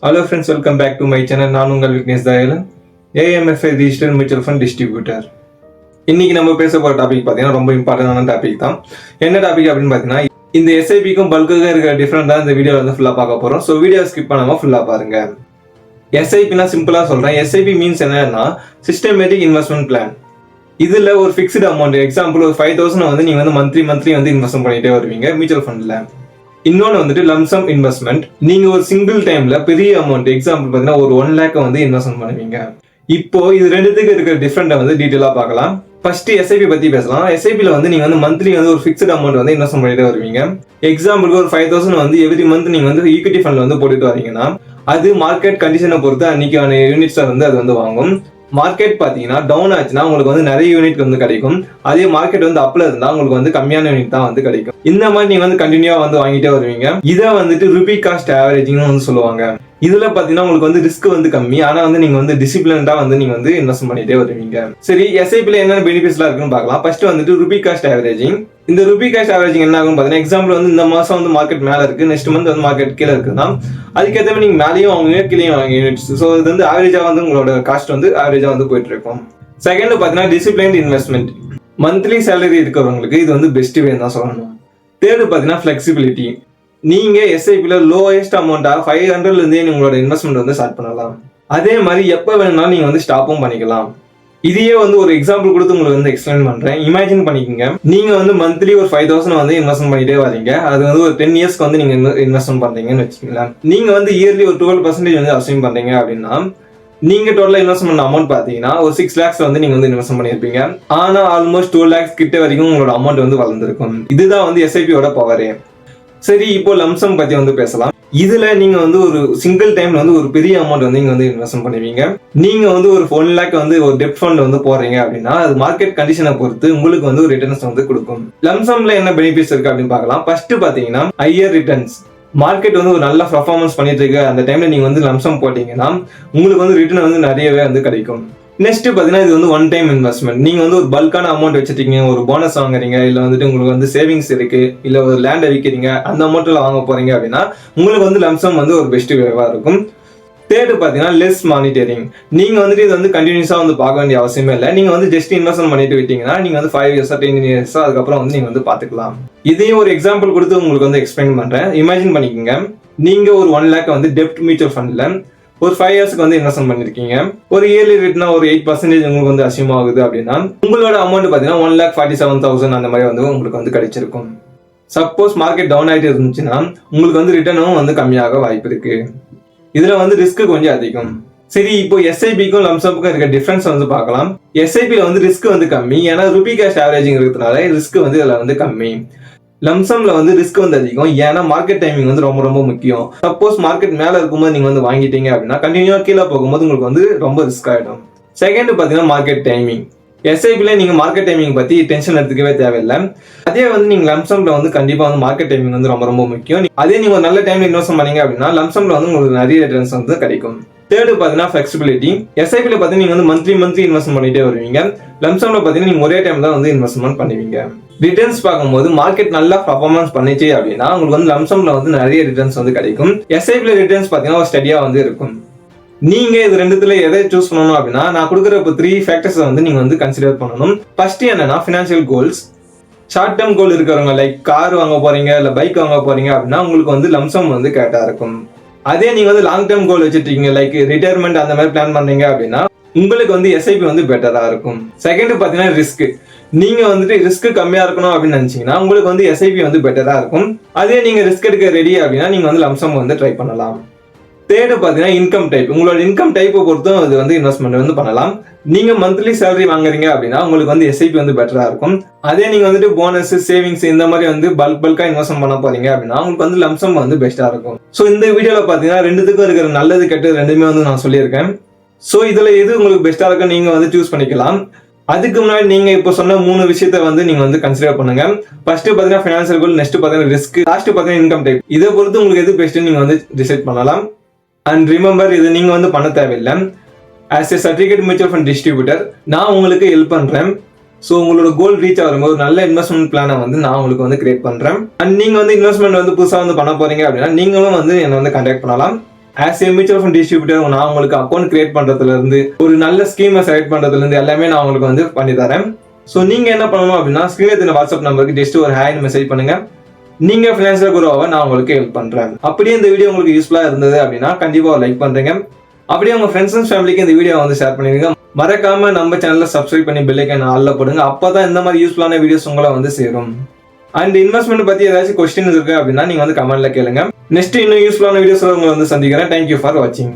Hello friends, welcome back to my channel. நான் உங்கள் Vignesh Dayalan, AMFI digital mutual fund distributor. இன்னைக்கு நம்ம பேச போற டாபிக் பார்த்தீங்கன்னா ரொம்ப இம்பார்ட்டன்டான டாபிக் தான். என்ன டாபிக் அப்படின்னு பார்த்தீங்கன்னா, இந்த எஸ்ஐபிக்கும் பல்காக இருக்கிற டிஃபரெண்ட் தான் இந்த வீடியோவில் வந்து ஃபுல்லாக பார்க்க போகிறோம். ஸோ வீடியோ ஸ்கிப் பண்ணாமல் ஃபுல்லாக பாருங்க. எஸ்ஐபினா சிம்பிளாக சொல்கிறேன். எஸ்ஐபி மீன்ஸ் என்னன்னா சிஸ்டமேட்டிக் இன்வெஸ்ட்மெண்ட் பிளான். இதில் ஒரு ஃபிக்ஸ்டு அமௌண்ட், எக்ஸாம்பிள் ஒரு 5,000 வந்து நீங்கள் வந்து மந்த்லி வந்து இன்வெஸ்ட் பண்ணிட்டே வருவீங்க மியூச்சுவல் ஃபண்டில். இன்னொன்று வந்துட்டு லம்சம் இன்வெஸ்ட்மெண்ட். நீங்க ஒரு சிங்கிள் டைம்ல பெரிய அமௌண்ட், எக்ஸாம்பிள் பார்த்தீங்கன்னா ஒரு 1 lakh வந்து இன்வெஸ்ட்மெண்ட் பண்ணுவீங்க. இப்போ இது ரெண்டுத்துக்கு இருக்கிற டிஃபரெண்ட்டை வந்து டீட்டெயிலா பார்க்கலாம். ஃபர்ஸ்ட் எஸ்ஐபி பத்தி பேசலாம். எஸ்ஐபியில் வந்து நீங்க வந்து மந்த்லி வந்து ஒரு ஃபிக்ஸ்டு அமௌண்ட் வந்து இன்வெஸ்ட் பண்ணிட்டு வருவீங்க. எக்ஸாம்பிளுக்கு ஒரு 5,000 வந்து எவ்ரி மந்த் நீங்க வந்து ஈக்விட்டி ஃபண்ட்ல வந்து போட்டுட்டு வரீங்கன்னா, அது மார்க்கெட் கண்டிஷனை பொறுத்து அன்னைக்கான யூனிட்ஸை வந்து அது வந்து வாங்கும். மார்க்கெட் பாத்தீங்கன்னா டவுன் ஆச்சுன்னா உங்களுக்கு வந்து நிறைய யூனிட் வந்து கிடைக்கும். அதே மார்க்கெட் வந்து அப்ல இருந்தா உங்களுக்கு வந்து கம்மியான யூனிட் தான் வந்து கிடைக்கும். இந்த மாதிரி நீங்க வந்து கண்டினியூவா வந்து வாங்கிட்டே வருவீங்க. இதை வந்துட்டு ருபி காஸ்ட் ஆவரேஜிங்னு வந்து சொல்லுவாங்க. இதுல பாத்தீங்கன்னா உங்களுக்கு வந்து ரிஸ்க் வந்து கம்மி, ஆனா வந்து நீங்க வந்து டிசிப்ளின்டா வந்து நீங்க வந்து இன்வெஸ்ட் பண்ணிட்டே வருவீங்க. சரி, எஸ்ஐபில என்னென்ன பெனிஃபிட்ஸ்லாம் இருக்குன்னு பார்க்கலாம். ஃபர்ஸ்ட் வந்துட்டு ருபி காஸ்ட் ஆவரேஜிங். இந்த ருபி காஸ்ட் ஆவரேஜிங் என்ன ஆகும் பாத்தீங்கன்னா, எக்ஸாம்பிள் வந்து இந்த மாசம் வந்து மார்க்கெட் மேல இருக்கு, நெக்ஸ்ட் மந்த் வந்து மார்க்கெட் கீழே இருக்குன்னா அதுக்கேற்ற மாதிரி நீங்க மேலேயும் வாங்குவீங்க, கீழேயும் வாங்க யூனிட்ஸ். ஸோ இது வந்து ஆவரேஜா வந்து உங்களோட காஸ்ட் வந்து ஆவரேஜா வந்து போயிட்டு இருக்கும். செகண்ட் பாத்தீங்கன்னா டிசிப்ளின்ட் இன்வெஸ்ட்மெண்ட். மந்த்லி சேலரி இருக்கிறவங்களுக்கு இது வந்து பெஸ்ட் வே தான் சொல்லணும். தேர்டு பாத்தீங்கன்னா ஃபிளெக்சிபிலிட்டி. நீங்க எஸ்ஐபில லோயஸ்ட் அமௌண்டா 500 இருந்தே உங்களோட இன்வெஸ்ட்மெண்ட் வந்து ஸ்டார்ட் பண்ணலாம். அதே மாதிரி எப்ப வேணும்னாலும் நீங்க வந்து ஸ்டாப்பும் பண்ணிக்கலாம். இதையே வந்து ஒரு எக்ஸாம்பிள் கொடுத்து உங்களுக்கு வந்து எக்ஸ்பிளைன் பண்றேன். இமேஜின் பண்ணிக்கோங்க, நீங்க வந்து மந்த்லி ஒரு 5,000 வந்து இன்வெஸ்ட்மெண்ட் பண்ணிட்டே வரீங்க. அது வந்து ஒரு 10 இயர்ஸ்க்கு வந்து நீங்க இன்வெஸ்ட்மெண்ட் பண்றீங்கன்னு வச்சுக்கலாம். நீங்க வந்து இயர்லி ஒரு 12% வந்து அசைன் பண்றீங்க அப்படின்னா, நீங்க டோட்டலா இன்வெஸ்ட்மெண்ட் அமௌண்ட் பாத்தீங்கன்னா ஒரு 6 lakhs வந்து நீங்க வந்து இன்வெஸ்ட் பண்ணிருப்பீங்க. ஆனா ஆல்மோஸ்ட் 2 lakhs கிட்ட வரைக்கும் உங்களோட அமௌண்ட் வந்து வளர்ந்துருக்கும். இதுதான் வந்து எஸ்ஐபியோட பவரே. சரி, இப்போ லம்சம் பத்தி வந்து பேசலாம். இதுல நீங்க வந்து ஒரு சிங்கிள் டைம்ல வந்து ஒரு பெரிய அமௌண்ட் வந்து நீங்க வந்து இன்வெஸ்ட் பண்ணுவீங்க. நீங்க வந்து ஒரு 1 lakh வந்து ஒரு டெப்ட் ஃபண்ட் வந்து போடுறீங்க அப்படின்னா, அது மார்க்கெட் கண்டிஷனை பொறுத்து உங்களுக்கு வந்து ஒரு ரிட்டர்ன்ஸ் வந்து கொடுக்கும். லம்சம்ல என்ன பெனிஃபிட்ஸ் இருக்கு அப்படின்னு பார்க்கலாம். ஃபர்ஸ்ட் பாத்தீங்கன்னா ஹையர் ரிட்டர்ன்ஸ். மார்க்கெட் வந்து ஒரு நல்ல பர்ஃபார்மன்ஸ் பண்ணிட்டு இருக்கு, அந்த டைம்ல நீங்க வந்து லம்சம் போட்டீங்கன்னா உங்களுக்கு வந்து ரிட்டர்ன் வந்து நிறையவே வந்து கிடைக்கும். நெக்ஸ்ட் பாத்தீங்கன்னா இது வந்து ஒன் டைம் இன்வெஸ்ட்மெண்ட். நீங்க வந்து ஒரு பல்கான அமௌண்ட் வச்சிருக்கீங்க, ஒரு போனஸ் வாங்குறீங்க, இல்ல வந்துட்டு உங்களுக்கு வந்து சேவிங்ஸ் இருக்கு, இல்ல ஒரு லேண்டை விற்கிறீங்க, அந்த அமௌண்ட்ல வாங்க போறீங்க அப்படின்னா உங்களுக்கு வந்து லம்சம் வந்து ஒரு பெஸ்ட் வேவா இருக்கும். தேர்டு பாத்தீங்கன்னா லெஸ் மானிட்டரிங். நீங்க வந்துட்டு இது வந்து கண்டினியூஸா வந்து பார்க்க வேண்டிய அவசியமே இல்லை. நீங்க வந்து ஜஸ்ட் இன்வெஸ்ட்மெண்ட் பண்ணிட்டு விட்டீங்கன்னா நீங்க வந்து 5 years 10 years அதுக்கப்புறம் வந்து நீங்க வந்து பாத்துக்கலாம். இதையும் ஒரு எக்ஸாம்பிள் கொடுத்து உங்களுக்கு வந்து எக்ஸ்பிளைன் பண்றேன். இமேஜின் பண்ணிக்கோங்க, நீங்க ஒரு 1 lakh வந்து டெப்ட் மியூச்சுவல் ஃபண்ட்ல ஒரு 5 yearsக்கு வந்து இன்வெஸ்ட் பண்ணிருக்கீங்க. ஒரு இயர்லி ரிட்டர்னா ஒரு 8% உங்களுக்கு வந்து அசியூம் ஆகுது அப்படின்னா உங்களோட அமௌண்ட் பாத்தீங்கன்னா 1,47,000 அந்த மாதிரி வந்து உங்களுக்கு வந்து கிடைச்சிருக்கும். சப்போஸ் மார்க்கெட் டவுன் ஆயிட்டு இருந்துச்சுன்னா உங்களுக்கு வந்து ரிட்டர்னும் வந்து கம்மியாக வாய்ப்பு இருக்கு. இதுல வந்து ரிஸ்க் கொஞ்சம் அதிகம். சரி, இப்போ எஸ்ஐபிக்கும் லம்சம்க்கும் இருக்க டிஃபரன்ஸ் வந்து பார்க்கலாம். எஸ்ஐபில வந்து ரிஸ்க் வந்து கம்மி, ஏன்னா ருபி காஸ்ட் ஆவரேஜிங் இருக்கிறதுனால ரிஸ்க் வந்து இதுல வந்து கம்மி. லம்சம்ல வந்து ரிஸ்க் வந்து அதிகம், ஏன்னா மார்க்கெட் டைமிங் வந்து ரொம்ப ரொம்ப முக்கியம். சப்போஸ் மார்க்கெட் மேல இருக்கும்போது நீங்க வந்து வாங்கிட்டீங்க அப்படின்னா கண்டினியூவா கீழே போகும்போது உங்களுக்கு வந்து ரொம்ப ரிஸ்க் ஆயிடும். செகண்ட் பாத்தீங்கன்னா மார்க்கெட் டைமிங். எஸ்ஐபில நீங்க மார்க்கெட் டைமிங் பத்தி டென்ஷன் எடுத்துக்கவே தேவையில்லை. அதே வந்து நீங்க லம்சம்ல வந்து கண்டிப்பா வந்து மார்க்கெட் டைமிங் வந்து ரொம்ப ரொம்ப முக்கியம். அதே நீங்க ஒரு நல்ல டைம்ல இன்வெஸ்ட் பண்ணீங்க அப்படின்னா லம்சம்ல வந்து உங்களுக்கு நிறைய ரிட்டர்ன்ஸ் வந்து கிடைக்கும். தேர்டு பாத்தீங்கன்னா ஃபிளெக்சிபிலிட்டி. எஸ்ஐபில பாத்தீங்கன்னா நீங்க வந்து மந்த்லி இன்வெஸ்ட் பண்ணிட்டே வருவீங்க. லம்சம்ல பாத்தீங்கன்னா நீங்க ஒரே டைம் தான் வந்து இன்வெஸ்ட்மெண்ட் பண்ணுவீங்க. ரிட்டர்ன்ஸ் பார்க்கும்போது மார்க்கெட் நல்லா பர்ஃபார்மன்ஸ் பண்ணிச்சு அப்படின்னா உங்களுக்கு வந்து லம்சம்ல வந்து நிறைய ரிட்டர்ன்ஸ் வந்து கிடைக்கும். எஸ்ஐபில ரிட்டர்ன்ஸ் பாத்தீங்கன்னா ஒரு ஸ்டடியா வந்து இருக்கும். நீங்க இது ரெண்டுத்துல எதை சூஸ் பண்ணணும் அப்படின்னா, நான் கொடுக்குற இப்போ 3 ஃபேக்டர்ஸ் வந்து நீங்க வந்து கன்சிடர் பண்ணணும். ஃபர்ஸ்ட் என்னன்னா financial goals. Short term goal இருக்கிறவங்க, லைக் கார் வாங்க போறீங்க இல்ல பைக் வாங்க போறீங்க அப்படின்னா உங்களுக்கு வந்து லம்சம் வந்து கரெக்டா இருக்கும். அதே நீங்க வந்து லாங் டேர்ம் கோல் வச்சுட்டீங்க, லைக் ரிட்டையர்மெண்ட் அந்த மாதிரி பிளான் பண்றீங்க அப்படின்னா உங்களுக்கு வந்து எஸ்ஐபி வந்து பெட்டரா இருக்கும். செகண்ட் பாத்தீங்கன்னா ரிஸ்க். நீங்க வந்துட்டு ரிஸ்க் கம்மியா இருக்கணும் அப்படின்னு நினைச்சீங்கன்னா உங்களுக்கு வந்து எஸ்ஐபி வந்து பெட்டரா இருக்கும். அதே நீங்க ரிஸ்க் எடுக்க ரெடி அப்படின்னா நீங்க வந்து லம்சம் வந்து ட்ரை பண்ணலாம். தேர்டு பாத்தீங்கன்னா இன்கம் டைப். உங்களோட இன்கம் டைப்பை பொறுத்தும் அது வந்து இன்வெஸ்ட்மெண்ட் வந்து பண்ணலாம். நீங்க மந்த்லி சேலரி வாங்குறீங்க அப்படின்னா உங்களுக்கு வந்து எஸ்ஐபி வந்து பெட்டரா இருக்கும். அதே நீங்க வந்துட்டு போனஸ், சேவிங்ஸ் இந்த மாதிரி வந்து பல்கா இன்வெஸ்ட்மெண்ட் பண்ண போறீங்க அப்படின்னா உங்களுக்கு வந்து லம்சம் வந்து பெஸ்டா இருக்கும். ஸோ இந்த வீடியோல பாத்தீங்கன்னா ரெண்டுத்துக்கும் இருக்கிற நல்லது கெட்டது ரெண்டுமே வந்து நான் சொல்லியிருக்கேன். ஸோ இதுல எது உங்களுக்கு பெஸ்டா இருக்கும் நீங்க வந்து சூஸ் பண்ணிக்கலாம். அதுக்கு முன்னாடி நீங்க இப்போ சொன்ன 3 விஷயத்த வந்து நீங்க வந்து கன்சிடர் பண்ணுங்க. ஃபர்ஸ்ட் பாத்தீங்கன்னா ஃபினான்ஷியல் கோல், நெக்ஸ்ட் பாத்தீங்கன்னா ரிஸ்க், லாஸ்ட் பாத்தீங்கன்னா இன்கம் டைப். இதை பொறுத்து உங்களுக்கு எது பெஸ்ட் நீங்க வந்து டிசைட் பண்ணலாம். அண்ட் ரிமெம்பர், இது நீங்க வந்து பண்ண தேவையில்லை. As A certificate mutual fund distributor நான் உங்களுக்கு ஹெல்ப் பண்றேன். ஸோ உங்களோட கோல் ரீச் ஆகும்போது நல்ல இன்வெஸ்ட்மெண்ட் பிளானை வந்து நான் உங்களுக்கு வந்து கிரியேட் பண்றேன். அண்ட் நீங்க வந்து இன்வெஸ்ட்மெண்ட் வந்து புதுசாக வந்து பண்ண போறீங்க அப்படின்னா நீங்களும் வந்து என்னை வந்து கான்டாக்ட் பண்ணலாம். As a mutual fund distributor நான் உங்களுக்கு அக்கௌண்ட் கிரியேட் பண்றதுல இருந்து ஒரு நல்ல ஸ்கீமை செலக்ட் பண்றதுல இருந்து எல்லாமே நான் உங்களுக்கு வந்து பண்ணி தரேன். ஸோ நீங்க என்ன பண்ணணும் அப்படின்னா ஸ்கிரீன்ல வாட்ஸ்அப் நம்பருக்கு ஜஸ்ட் ஒரு ஹாய்னு மெசேஜ் பண்ணுங்க. நீங்க ஃபினான்ஷியல் குரோவை நான் உங்களுக்கு ஹெல்ப் பண்றேன். அப்படியே இந்த வீடியோ உங்களுக்கு யூஸ்ஃபுல்லா இருந்தது அப்படின்னா கண்டிப்பா லைக் பண்றீங்க. அப்படியே உங்க ஃப்ரெண்ட்ஸ் அண்ட் ஃபேமிலிக்கு இந்த வீடியோ வந்து ஷேர் பண்ணிருங்க. மறக்காம நம்ம சேனலை சப்ஸ்கிரைப் பண்ணி பெல் ஐகான் ஆல்ல போடுங்க. அப்பதான் இந்த மாதிரி யூஸ்ஃபுல்லான வீடியோஸ் உங்களை வந்து சேரும். அண்ட் இன்வெஸ்ட்மெண்ட் பத்தி ஏதாச்சும் கொஸ்டின் இருக்கு அப்படின்னா நீங்க வந்து கமெண்ட்ல கேளுங்க. நெக்ஸ்ட் இன்னும் யூஸ்ஃபுல்லான வீடியோஸ்ல உங்களை வந்து சந்திக்கிறேன். தேங்க்யூ ஃபார் வாட்சிங்.